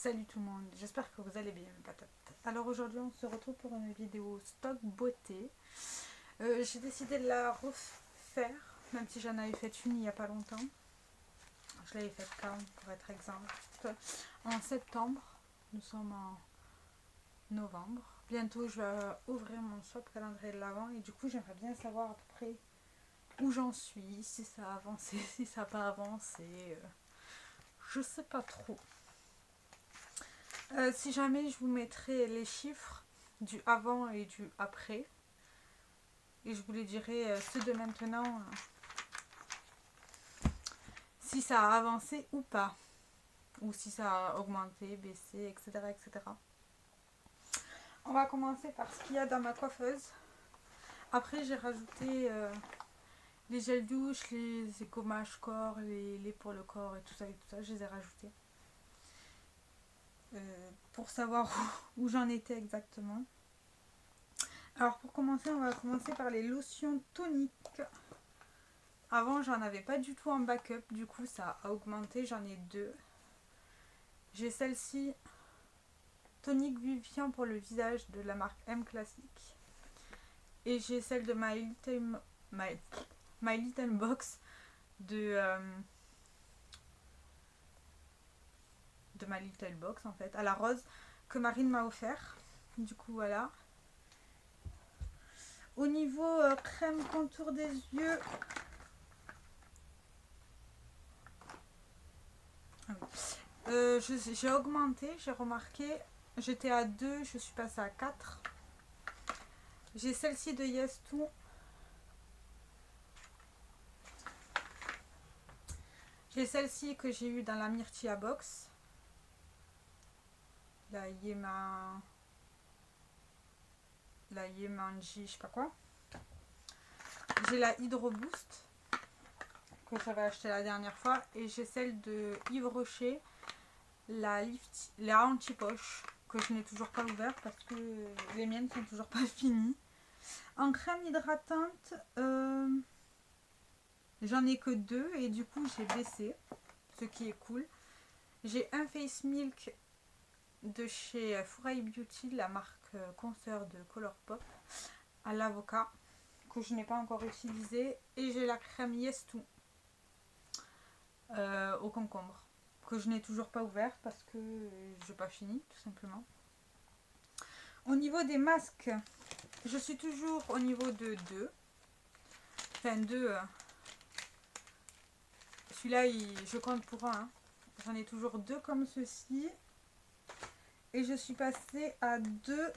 Salut tout le monde, j'espère que vous allez bien mes patates. Alors aujourd'hui on se retrouve pour une vidéo stock beauté. J'ai décidé de la refaire, même si j'en avais fait une il n'y a pas longtemps. Je l'avais faite quand pour être exact en septembre, nous sommes en novembre. Bientôt je vais ouvrir mon swap calendrier de l'Avent et du coup j'aimerais bien savoir à peu près où j'en suis, si ça a avancé, si ça n'a pas avancé. Je sais pas trop. Si jamais je vous mettrai les chiffres du avant et du après, et je vous les dirai ceux de maintenant, si ça a avancé ou pas, ou si ça a augmenté, baissé, etc. etc. On va commencer par ce qu'il y a dans ma coiffeuse. Après j'ai rajouté les gels douche, les gommages corps, les pour le corps et tout ça, je les ai rajoutés. Pour savoir où j'en étais exactement. Alors pour commencer, on va commencer par les lotions toniques. Avant, j'en avais pas du tout en backup, du coup ça a augmenté, j'en ai deux. J'ai celle-ci, tonique vivifiant pour le visage de la marque M Classique. Et j'ai celle de My Little Box de My Little Box en fait, à la rose, que Marine m'a offert. Du coup voilà. Au niveau crème contour des yeux, j'ai augmenté, j'ai remarqué, j'étais à 2, je suis passée à 4. J'ai celle-ci de Yes To. J'ai celle-ci que j'ai eue dans la Myrtilla Box. La Yemanji, je sais pas quoi. J'ai la Hydro Boost que j'avais acheté la dernière fois. Et j'ai celle de Yves Rocher, la anti-poche, que je n'ai toujours pas ouverte parce que les miennes sont toujours pas finies. En crème hydratante, j'en ai que 2 et du coup j'ai baissé, ce qui est cool. J'ai un Face Milk de chez Furaï Beauty, la marque consoeur de Colourpop, à l'avocat, que je n'ai pas encore utilisé. Et j'ai la crème Yes To au concombre, que je n'ai toujours pas ouvert parce que je n'ai pas fini, tout simplement. Au niveau des masques, je suis toujours au niveau de 2. Enfin 2. Celui-là, je compte pour un. Hein. J'en ai toujours 2 comme ceci. Et je suis passée à 2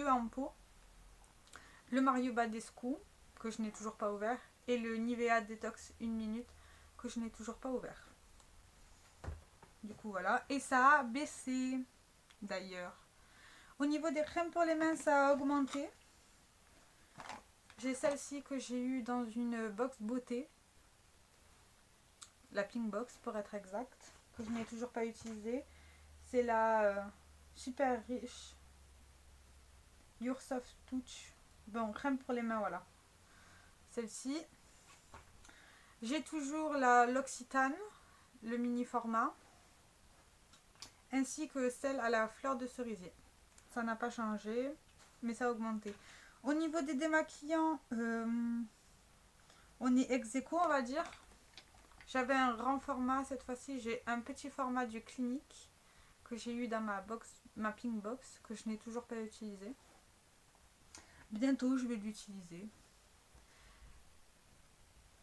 en pot. Le Mario Badescu, que je n'ai toujours pas ouvert. Et le Nivea Detox 1 minute, que je n'ai toujours pas ouvert. Du coup, voilà. Et ça a baissé, d'ailleurs. Au niveau des crèmes pour les mains, ça a augmenté. J'ai celle-ci que j'ai eue dans une box beauté. La Pink Box, pour être exact. Que je n'ai toujours pas utilisée. C'est la super riche Your Soft Touch. Bon, crème pour les mains, voilà. Celle-ci. J'ai toujours l'Occitane, le mini format. Ainsi que celle à la fleur de cerisier. Ça n'a pas changé, mais ça a augmenté. Au niveau des démaquillants, on est ex-aequo, on va dire. J'avais un grand format, cette fois-ci j'ai un petit format du Clinique que j'ai eu dans ma Pink Box, que je n'ai toujours pas utilisé. Bientôt je vais l'utiliser.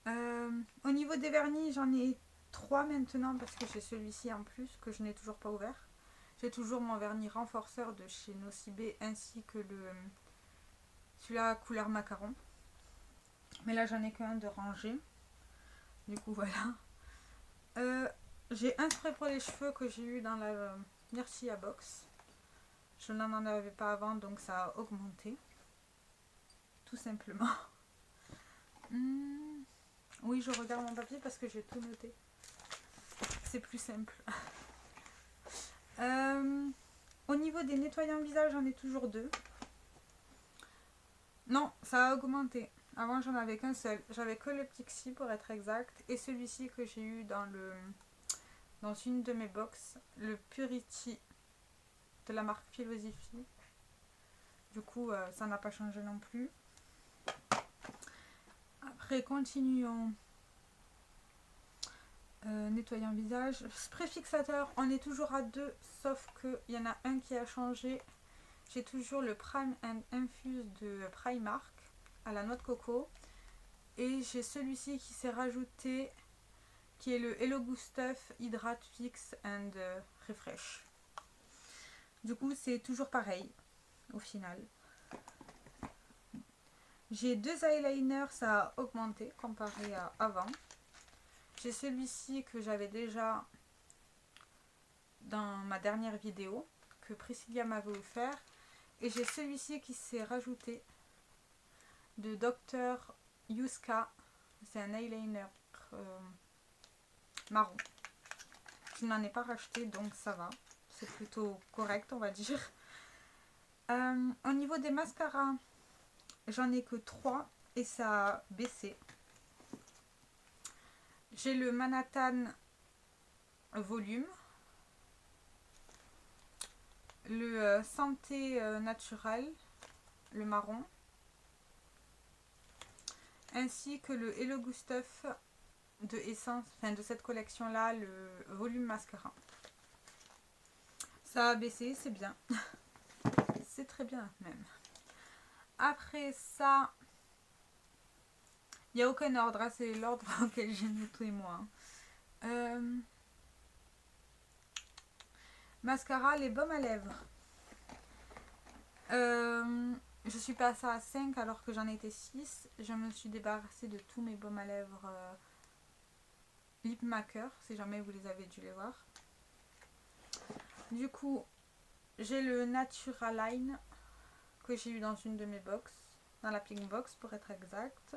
Au niveau des vernis, j'en ai 3 maintenant parce que j'ai celui-ci en plus que je n'ai toujours pas ouvert. J'ai toujours mon vernis renforceur de chez Nocibé ainsi que celui-là couleur macaron. Mais là j'en ai qu'un de rangé. Du coup voilà. J'ai un spray pour les cheveux que j'ai eu dans la Myrtilla Box. Je n'en avais pas avant donc ça a augmenté. Tout simplement. Oui, je regarde mon papier parce que j'ai tout noté. C'est plus simple. Au niveau des nettoyants visage, j'en ai toujours 2. Non, ça a augmenté. Avant, j'en avais qu'un seul. J'avais que le Pixi pour être exact. Et celui-ci que j'ai eu dans dans une de mes box le Purity de la marque Philosophy. Du coup, ça n'a pas changé non plus. Après, continuons. Nettoyant visage. Spray fixateur, on est toujours à 2, sauf qu'il y en a un qui a changé. J'ai toujours le Prime and Infuse de Primark à la noix de coco. Et j'ai celui-ci qui s'est rajouté, qui est le Hello Good Stuff Hydrate Fix and Refresh. Du coup, c'est toujours pareil au final. J'ai 2 eyeliners, ça a augmenté comparé à avant. J'ai celui-ci que j'avais déjà dans ma dernière vidéo, que Priscilla m'avait offert. Et j'ai celui-ci qui s'est rajouté de Dr. Yuska. C'est un eyeliner marron. Je n'en ai pas racheté, donc ça va. C'est plutôt correct, on va dire. Au niveau des mascaras, j'en ai que 3 et ça a baissé. J'ai le Manhattan Volume, le Santé Naturel, le marron, ainsi que le Hello Good Stuff de Essence, enfin de cette collection là, le volume mascara. Ça a baissé, c'est bien. C'est très bien même. Après ça, il n'y a aucun ordre, hein, c'est l'ordre auquel j'ai noté moi. Mascara, les baumes à lèvres. Je suis passée à 5 alors que j'en étais 6. Je me suis débarrassée de tous mes baumes à lèvres Lip Maker, si jamais vous les avez dû les voir. Du coup, j'ai le Naturaline que j'ai eu dans une de mes box, dans la pink box pour être exact.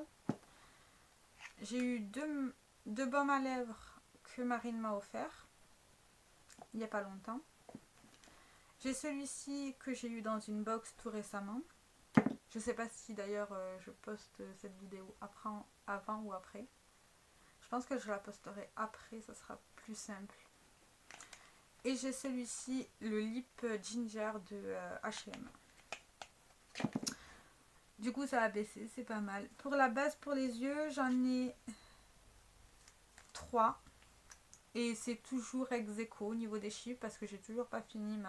J'ai eu deux baumes à lèvres que Marine m'a offert il n'y a pas longtemps. J'ai celui-ci que j'ai eu dans une box tout récemment. Je sais pas si d'ailleurs je poste cette vidéo avant ou après. Je pense que je la posterai après, ça sera plus simple. Et j'ai celui-ci, le Lip Ginger de H&M. Du coup ça a baissé, c'est pas mal. Pour la base pour les yeux, j'en ai 3. Et c'est toujours ex aequo au niveau des chiffres parce que j'ai toujours pas fini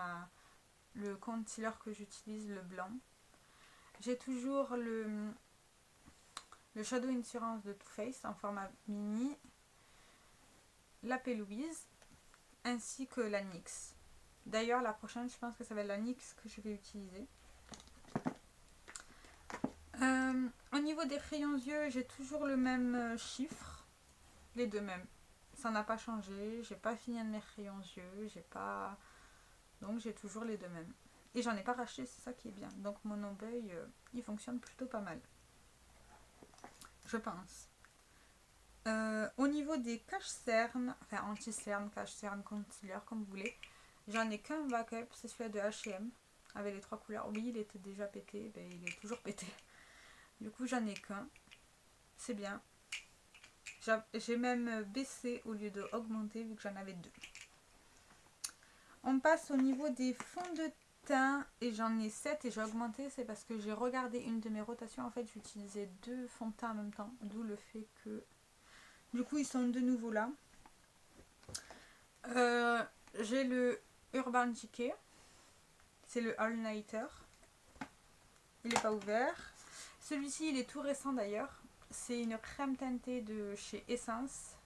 le concealer que j'utilise, le blanc. J'ai toujours le Shadow Insurance de Too Faced en format mini, la P. Louise, ainsi que la NYX. D'ailleurs, la prochaine, je pense que ça va être la NYX que je vais utiliser. Au niveau des crayons yeux, j'ai toujours le même chiffre, les deux mêmes. Ça n'a pas changé, j'ai pas fini un de mes crayons yeux, donc j'ai toujours les deux mêmes. Et j'en ai pas racheté, c'est ça qui est bien. Donc mon Obeuil, il fonctionne plutôt pas mal. Je pense. Au niveau des cache-cernes, enfin anti-cernes, cache-cernes, concealer, comme vous voulez, j'en ai qu'un backup, c'est celui de H&M, avec les 3 couleurs. Oui, il était déjà pété, ben, il est toujours pété. Du coup, j'en ai qu'un. C'est bien. J'ai même baissé au lieu de augmenter, vu que j'en avais 2. On passe au niveau des fonds de teint, et j'en ai 7 et j'ai augmenté, c'est parce que j'ai regardé une de mes rotations. En fait, j'utilisais 2 fonds de teint en même temps, d'où le fait que... Du coup, ils sont de nouveau là. J'ai le Urban Decay. C'est le All Nighter. Il n'est pas ouvert. Celui-ci, il est tout récent d'ailleurs. C'est une crème teintée de chez Essence.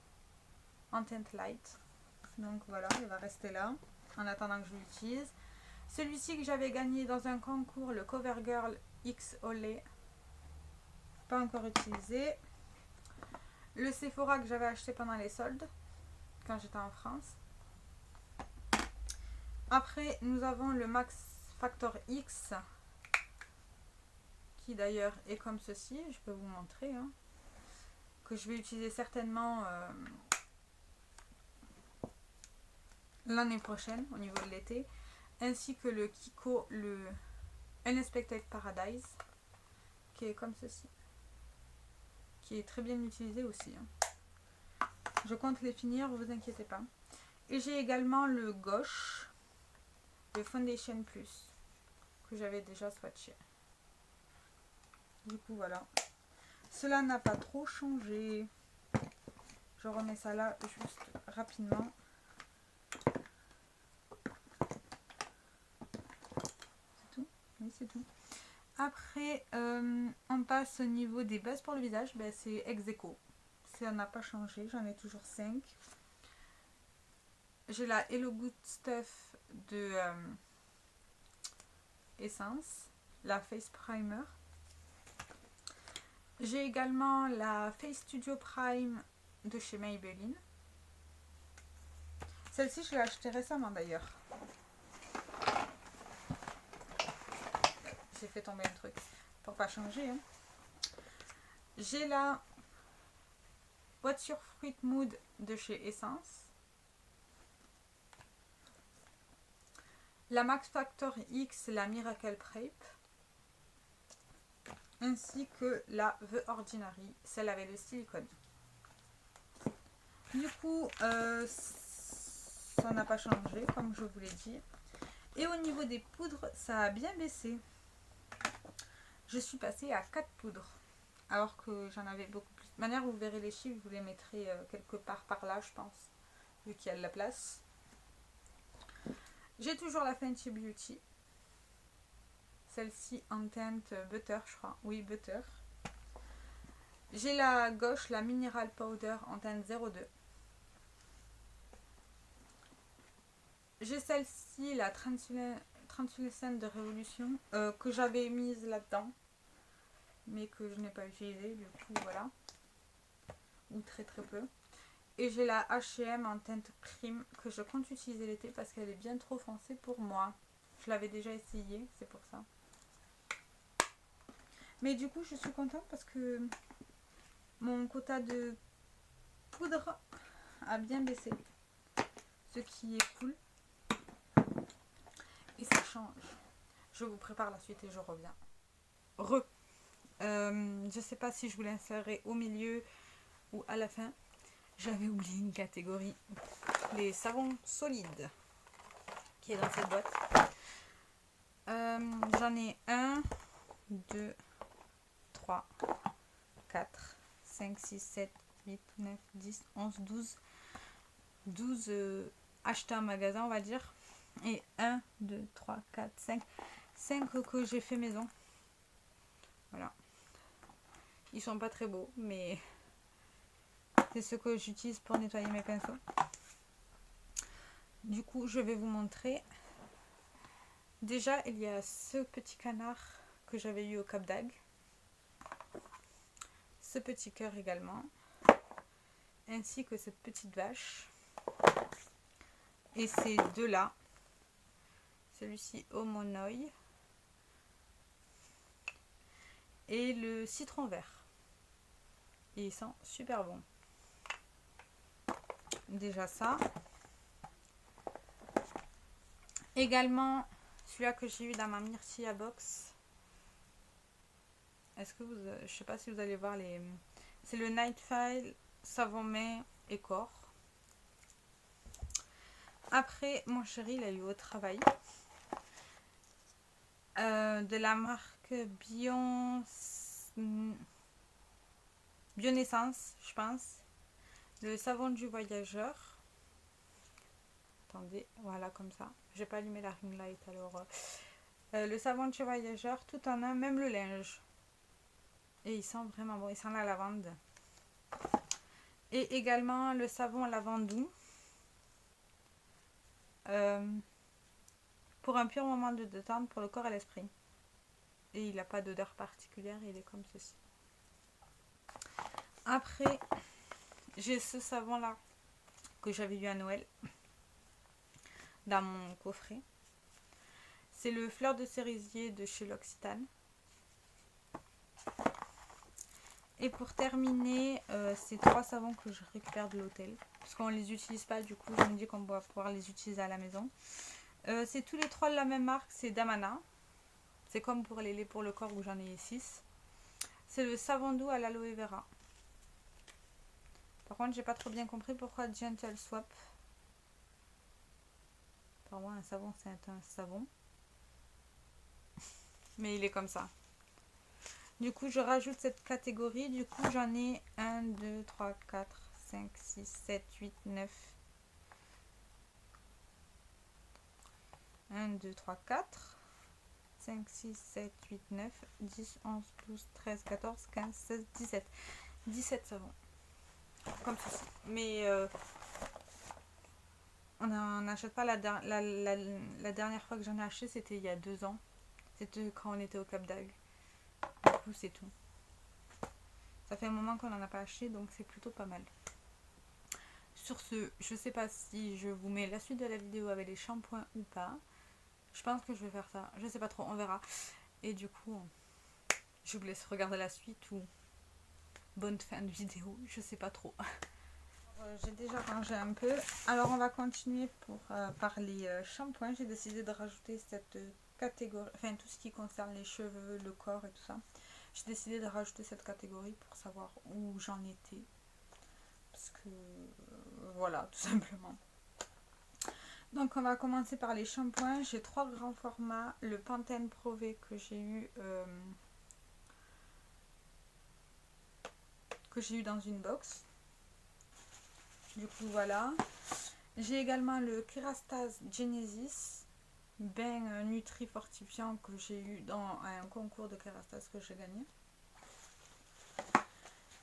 En teinte light. Donc voilà, il va rester là. En attendant que je l'utilise. Celui-ci que j'avais gagné dans un concours, le CoverGirl X Olay. Pas encore utilisé. Le Sephora que j'avais acheté pendant les soldes. Quand j'étais en France. Après, nous avons le Max Factor X. Qui d'ailleurs est comme ceci. Je peux vous montrer. Hein, que je vais utiliser certainement l'année prochaine au niveau de l'été. Ainsi que le Kiko, le Unexpected Paradise. Qui est comme ceci. Qui est très bien utilisé aussi. Hein. Je compte les finir, vous inquiétez pas. Et j'ai également le gauche, le Foundation Plus, que j'avais déjà swatché. Du coup, voilà. Cela n'a pas trop changé. Je remets ça là juste rapidement. C'est tout? Oui, c'est tout. Après, on passe au niveau des bases pour le visage. Ben, c'est ex aequo. Ça n'a pas changé. J'en ai toujours 5. J'ai la Hello Good Stuff de Essence. La Face Primer. J'ai également la Face Studio Prime de chez Maybelline. Celle-ci, je l'ai achetée récemment d'ailleurs. J'ai fait tomber un truc pour pas changer. Hein. J'ai la What's Your Fruit Mood de chez Essence. La Max Factor X, la Miracle Prep. Ainsi que la The Ordinary, celle avec le silicone. Du coup, ça n'a pas changé, comme je vous l'ai dit. Et au niveau des poudres, ça a bien baissé. Je suis passée à 4 poudres, alors que j'en avais beaucoup plus. De toute manière, vous verrez les chiffres, vous les mettrez quelque part par là, je pense, vu qu'il y a de la place. J'ai toujours la Fenty Beauty. Celle-ci en teinte butter, je crois. Oui, butter. J'ai la gauche, la Mineral Powder en teinte 02. J'ai celle-ci, la Translucent de Révolution, que j'avais mise là-dedans, mais que je n'ai pas utilisée, du coup, voilà. Ou très très peu. Et j'ai la H&M en teinte crème, que je compte utiliser l'été parce qu'elle est bien trop foncée pour moi. Je l'avais déjà essayé, c'est pour ça. Mais du coup, je suis contente parce que mon quota de poudre a bien baissé. Ce qui est cool. Et ça change. Je vous prépare la suite et je reviens. Je sais pas si je vous l'insérerai au milieu ou à la fin. J'avais oublié une catégorie. Les savons solides. Qui est dans cette boîte. J'en ai 1, 2, 3, 4, 5, 6, 7, 8, 9, 10, 11, 12. 12 achetés en magasin, on va dire. Et 1, 2, 3, 4, 5. 5 que j'ai fait maison. Voilà. Ils sont pas très beaux, mais c'est ce que j'utilise pour nettoyer mes pinceaux. Du coup, je vais vous montrer. Déjà, il y a ce petit canard que j'avais eu au Cap d'Agde. Ce petit cœur également. Ainsi que cette petite vache. Et ces deux-là. Celui-ci au monoï. Et le citron vert. Et ils sont super bons. Déjà ça. Également, celui-là que j'ai eu dans ma Myrtilla box. Est-ce que vous... je sais pas si vous allez voir les... C'est le Night File savon main et corps. Après, mon chéri, il a eu au travail. De la marque Bionaissance, je pense. Le savon du voyageur. Attendez, voilà comme ça. J'ai pas allumé la ring light alors. Le savon du voyageur, tout en un, même le linge. Et il sent vraiment bon, il sent la lavande. Et également le savon lavande doux. Pour un pur moment de détente pour le corps et l'esprit. Et il n'a pas d'odeur particulière, il est comme ceci. Après, j'ai ce savon là que j'avais eu à Noël dans mon coffret. C'est le fleur de cerisier de chez L'Occitane. Et pour terminer, ces 3 savons que je récupère de l'hôtel. Parce qu'on ne les utilise pas, du coup je me dis qu'on va pouvoir les utiliser à la maison. C'est tous les 3 de la même marque, c'est Damana. C'est comme pour les laits pour le corps où j'en ai 6. C'est le savon doux à l'aloe vera. Par contre, j'ai pas trop bien compris pourquoi Gentle Swap. Pour moi, un savon, c'est un savon. Mais il est comme ça. Du coup, je rajoute cette catégorie. Du coup, j'en ai 1, 2, 3, 4, 5, 6, 7, 8, 9. 1, 2, 3, 4. 5, 6, 7, 8, 9, 10, 11, 12, 13, 14, 15, 16, 17. 17 savons. Comme ceci. Mais on n'achète pas la dernière fois que j'en ai acheté, c'était il y a 2 ans. C'était quand on était au Cap d'Agde. Du coup, c'est tout. Ça fait un moment qu'on n'en a pas acheté, donc c'est plutôt pas mal. Sur ce, je sais pas si je vous mets la suite de la vidéo avec les shampoings ou pas. Je pense que je vais faire ça. Je sais pas trop, on verra. Et du coup, je vous laisse regarder la suite ou bonne fin de vidéo. Je sais pas trop. J'ai déjà rangé un peu. Alors, on va continuer par les shampoings. J'ai décidé de rajouter cette catégorie, enfin tout ce qui concerne les cheveux, le corps et tout ça. J'ai décidé de rajouter cette catégorie pour savoir où j'en étais. Parce que, voilà, tout simplement. Donc, on va commencer par les shampoings. J'ai 3 grands formats. Le Pantene Pro V que j'ai eu dans une box. Du coup, voilà. J'ai également le Kerastase Genesis bain Nutri fortifiant que j'ai eu dans un concours de Kerastase que j'ai gagné.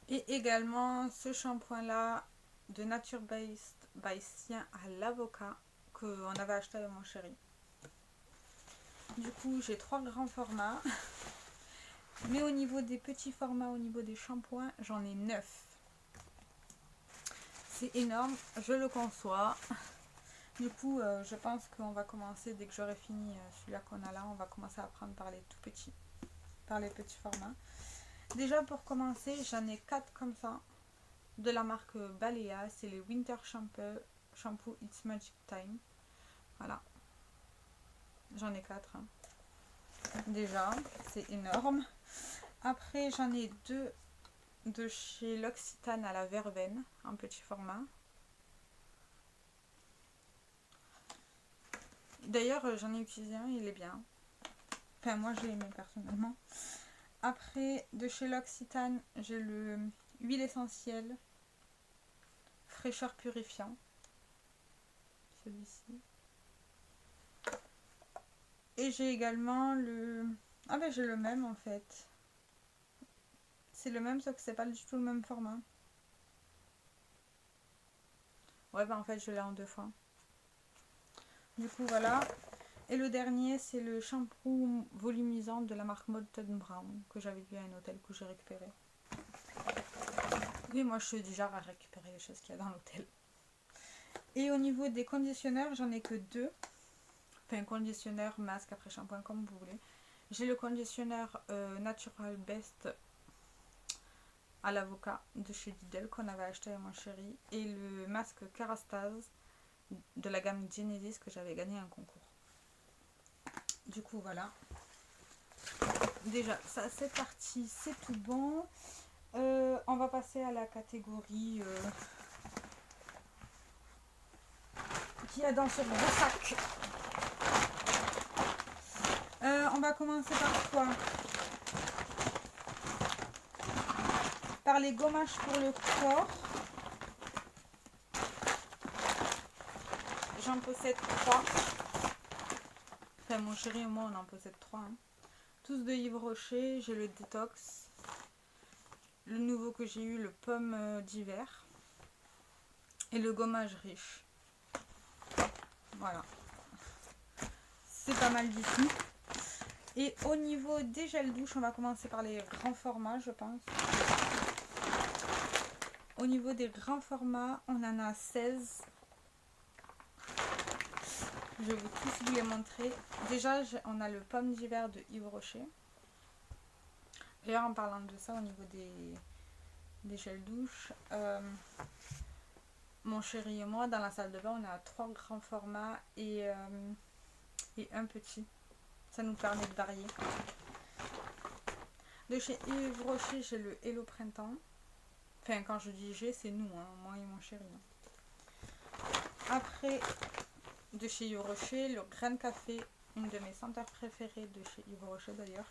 Et également ce shampoing là de Nature Based by Sien à l'avocat qu'on avait acheté avec mon chéri. Du coup, j'ai 3 grands formats. Mais au niveau des petits formats, au niveau des shampoings, j'en ai 9. C'est énorme, je le conçois. Du coup, je pense qu'on va commencer, dès que j'aurai fini celui-là qu'on a là, on va commencer à prendre par les tout petits, par les petits formats. Déjà pour commencer, j'en ai 4 comme ça, de la marque Balea, c'est les Winter Shampoo It's Magic Time. Voilà, j'en ai 4. Hein. Déjà, c'est énorme. Après, j'en ai 2 de chez L'Occitane à la verveine, en petit format. D'ailleurs, j'en ai utilisé un, il est bien. Enfin, moi, j'ai aimé personnellement. Après, de chez L'Occitane, j'ai le huile essentielle fraîcheur purifiant. Celui-ci. Et j'ai également le... Ah ben, j'ai le même en fait. C'est le même, sauf que c'est pas du tout le même format. Ouais, ben en fait, je l'ai en 2 fois. Du coup, voilà. Et le dernier, c'est le shampoing volumisant de la marque Molton Brown que j'avais vu à un hôtel que j'ai récupéré. Oui, moi je suis du genre à récupérer les choses qu'il y a dans l'hôtel. Et au niveau des conditionneurs, j'en ai que 2. Enfin, conditionneur, masque, après shampoing, comme vous voulez. J'ai le conditionneur Natural Best à l'avocat de chez Lidl qu'on avait acheté avec mon chéri. Et le masque Kerastase de la gamme Genesis que j'avais gagné un concours. Du coup, voilà. Déjà, ça c'est parti, c'est tout bon. On va passer à la catégorie qu'il y a dans ce gros sac. On va commencer par quoi? Par les gommages pour le corps. J'en possède 3. Enfin, mon chéri et moi, on en possède 3. Hein. Tous de Yves Rocher. J'ai le détox. Le nouveau que j'ai eu, le pomme d'hiver. Et le gommage riche. Voilà. C'est pas mal du tout. Et au niveau des gels douche, on va commencer par les grands formats, je pense. Au niveau des grands formats, on en a 16. Je vais tous vous les montrer. Déjà, on a le pomme d'hiver de Yves Rocher. D'ailleurs, en parlant de ça, au niveau des gels douche, mon chéri et moi, dans la salle de bain, on a 3 grands formats et un petit. Ça nous permet de varier. De chez Yves Rocher, j'ai le Hello Printemps. Enfin, quand je dis j'ai, c'est nous, hein, moi et mon chéri. Hein. Après, de chez Yves Rocher, le grain de café, une de mes senteurs préférées de chez Yves Rocher d'ailleurs.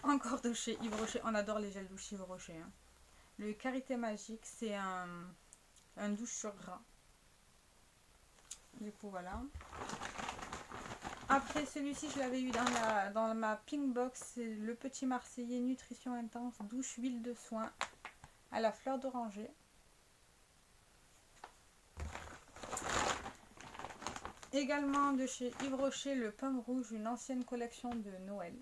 Encore de chez Yves Rocher, on adore les gels douche Yves Rocher. Hein. Le Karité Magique, c'est un douche sur gras. Du coup, voilà. Après, celui-ci, je l'avais eu dans ma pink box. C'est le Petit Marseillais Nutrition Intense douche huile de soin à la fleur d'oranger. Également de chez Yves Rocher, le Pomme Rouge, une ancienne collection de Noël.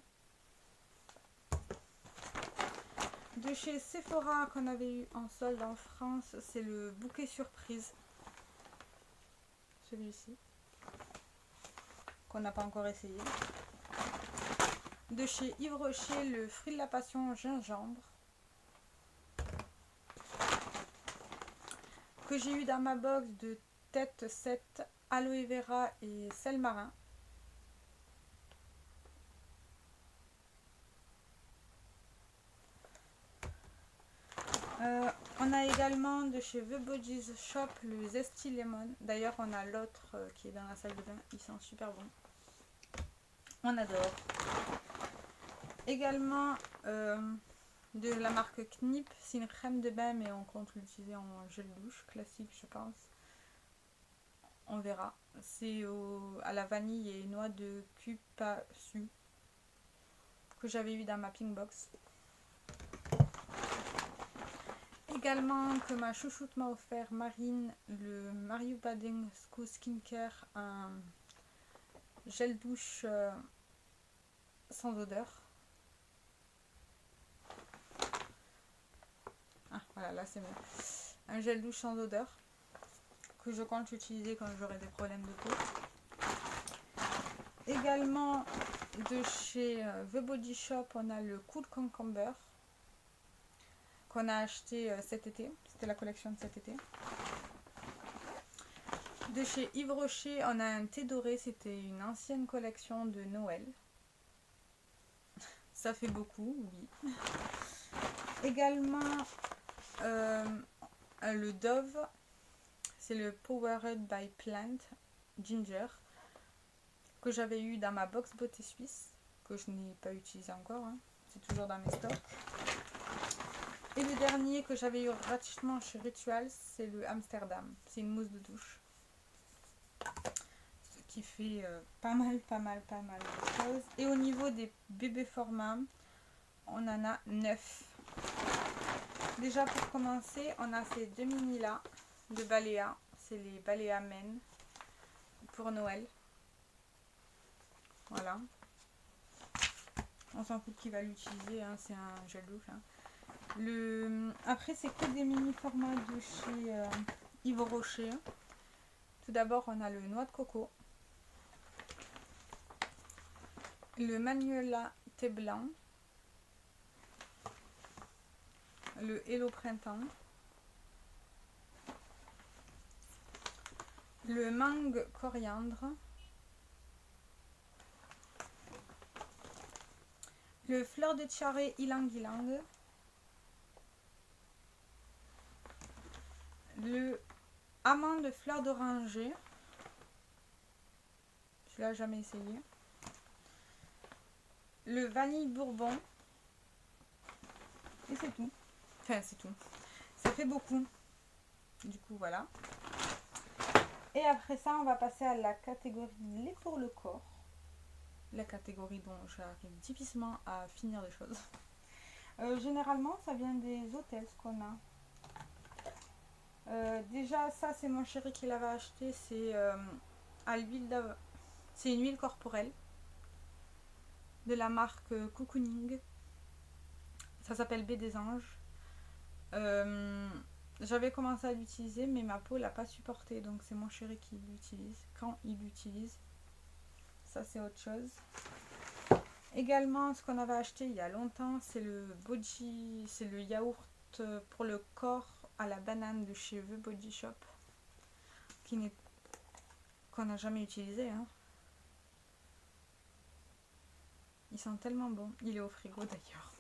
De chez Sephora qu'on avait eu en solde en France, c'est le bouquet surprise. Celui-ci. Qu'on n'a pas encore essayé. De chez Yves Rocher, le fruit de la passion gingembre. Que j'ai eu dans ma box de tête 7, aloe vera et sel marin. On a également de chez The Bodies Shop le Zesty Lemon. D'ailleurs, on a l'autre qui est dans la salle de bain. Ils sont super bons. On adore. Également de la marque Knip. C'est une crème de bain, mais on compte l'utiliser en gel douche classique, je pense. On verra. C'est à la vanille et noix de cupasu que j'avais eu dans ma pink box. Également que ma chouchoute m'a offert Marine, le Mario Bading Skincare, un gel douche sans odeur. Ah voilà, là c'est mieux. Un gel douche sans odeur que je compte utiliser quand j'aurai des problèmes de peau. Également de chez The Body Shop, on a le Cool Concomber qu'on a acheté cet été. C'était la collection de cet été. De chez Yves Rocher, on a un thé doré. C'était une ancienne collection de Noël. Ça fait beaucoup, oui. Également, le Dove. C'est le Powered by Plant Ginger. Que j'avais eu dans ma box beauté suisse. Que je n'ai pas utilisé encore. Hein. C'est toujours dans mes stocks. Et le dernier que j'avais eu gratuitement chez Rituals, c'est le Amsterdam. C'est une mousse de douche. Ce qui fait pas mal de choses. Et au niveau des bébés formats, on en a 9. Déjà pour commencer, on a ces deux mini là de Balea. C'est les Balea Men pour Noël. Voilà. On s'en fout qui va l'utiliser, hein, c'est un gel douche. Hein. Après, c'est que des mini formats de chez Yves Rocher. Tout d'abord, on a le noix de coco, le Magnolia thé blanc, le Hello Printemps, le mangue coriandre, le fleur de charret ylang ylang, le amande fleur d'oranger, je l'ai jamais essayé, le vanille bourbon, et c'est tout. Enfin, c'est tout. Ça fait beaucoup. Du coup, voilà. Et après ça, on va passer à la catégorie lait pour le corps. La catégorie dont j'arrive difficilement à finir les choses. Généralement, ça vient des hôtels, ce qu'on a. Déjà, ça, c'est mon chéri qui l'avait acheté. C'est à l'huile d'avoine. C'est une huile corporelle de la marque Cocooning. Ça s'appelle Baie des Anges. J'avais commencé à l'utiliser, mais ma peau l'a pas supporté. Donc, c'est mon chéri qui l'utilise. Quand il l'utilise, ça, c'est autre chose. Également, ce qu'on avait acheté il y a longtemps, c'est le Body, c'est le yaourt pour le corps à la banane de chez The Body Shop, qu'on n'a jamais utilisé. Hein. Ils sont tellement bons. Il est au frigo d'ailleurs.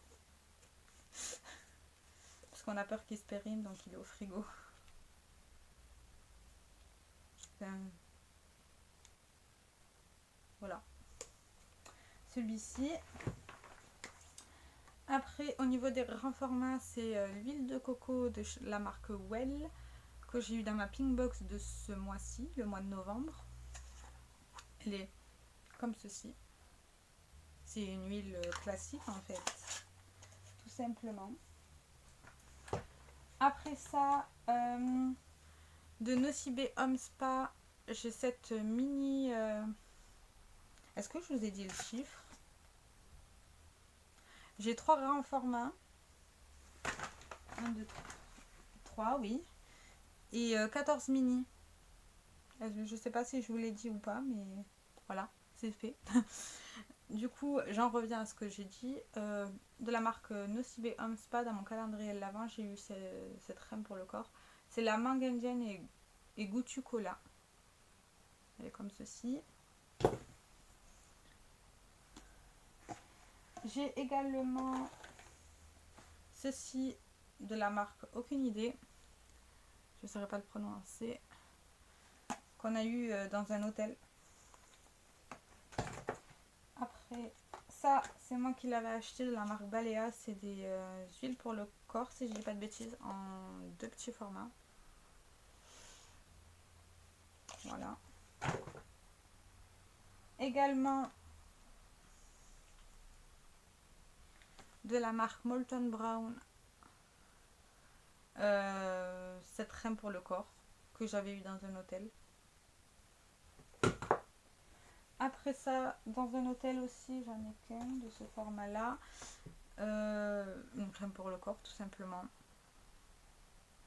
Parce qu'on a peur qu'il se périme, donc il est au frigo. Enfin, voilà. Celui-ci. Après, au niveau des grands formats, c'est l'huile de coco de la marque Well que j'ai eu dans ma pink box de ce mois-ci, le mois de novembre. Elle est comme ceci. C'est une huile classique en fait, tout simplement. Après ça, de Nocibé Home Spa, j'ai cette mini... Est-ce que je vous ai dit le chiffre? J'ai 3 grands formats. 1, 2, 3, oui. Et 14 mini. Je sais pas si je vous l'ai dit ou pas, mais voilà, c'est fait. Du coup, j'en reviens à ce que j'ai dit. De la marque Nocibé Home Spa, dans mon calendrier de l'avant, j'ai eu cette crème pour le corps. C'est la mangue indienne et Goutu Cola. Elle est comme ceci. J'ai également ceci de la marque Aucune Idée. Je ne saurais pas le prononcer. Qu'on a eu dans un hôtel. Après, ça, c'est moi qui l'avais acheté de la marque Balea. C'est des huiles pour le corps, si je dis pas de bêtises, en 2 petits formats. Voilà. Également de la marque Molton Brown, cette crème pour le corps que j'avais eu dans un hôtel. Après ça, dans un hôtel aussi, j'en ai qu'un de ce format là, une crème pour le corps tout simplement,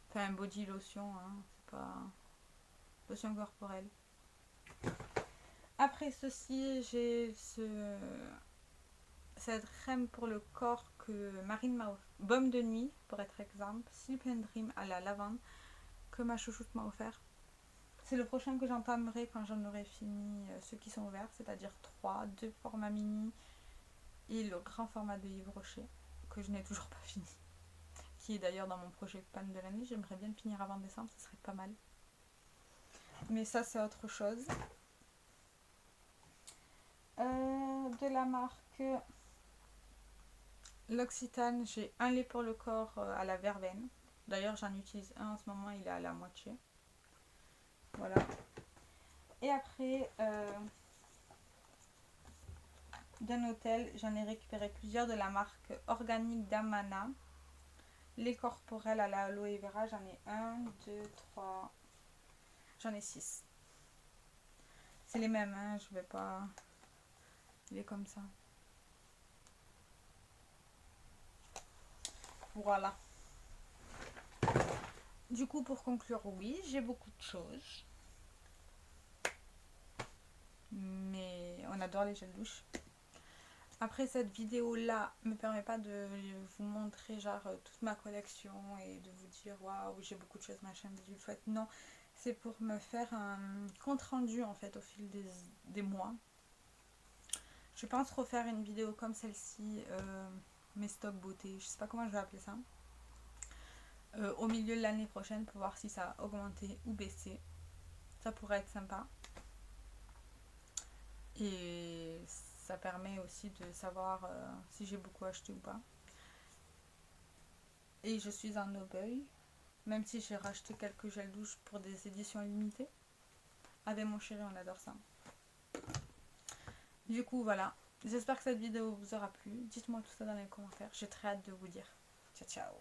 enfin un body lotion, hein, c'est pas lotion corporelle. Après ceci, j'ai cette crème pour le corps que Marine m'a offert, baume de nuit pour être exemple, Sleep and Dream à la lavande, que ma chouchoute m'a offert. C'est le prochain que j'entamerai quand j'en aurai fini ceux qui sont ouverts, c'est-à-dire 3, 2 formats mini et le grand format de Yves Rocher que je n'ai toujours pas fini, qui est d'ailleurs dans mon projet panne de l'année. J'aimerais bien le finir avant décembre, ce serait pas mal, mais ça c'est autre chose. De la marque L'Occitane, j'ai un lait pour le corps à la verveine. D'ailleurs, j'en utilise un en ce moment, il est à la moitié. Voilà. Et après, d'un hôtel, j'en ai récupéré plusieurs de la marque Organique d'Amana. Les corporels à la aloe vera, j'en ai 1, 2, 3, j'en ai 6. C'est les mêmes, hein, je vais pas... Il est comme ça. Voilà. Du coup, pour conclure, oui, j'ai beaucoup de choses. Mais on adore les gels douche. Après, cette vidéo-là me permet pas de vous montrer genre toute ma collection et de vous dire waouh, j'ai beaucoup de choses, machin, bidule chouette. Non, c'est pour me faire un compte rendu en fait au fil des mois. Je pense refaire une vidéo comme celle-ci, mes stocks beauté, je sais pas comment je vais appeler ça, au milieu de l'année prochaine pour voir si ça a augmenté ou baissé. Ça pourrait être sympa. Et ça permet aussi de savoir si j'ai beaucoup acheté ou pas. Et je suis en no-buy, même si j'ai racheté quelques gels douche pour des éditions limitées. Avec mon chéri, on adore ça. Du coup, voilà. J'espère que cette vidéo vous aura plu. Dites-moi tout ça dans les commentaires. J'ai très hâte de vous dire. Ciao, ciao.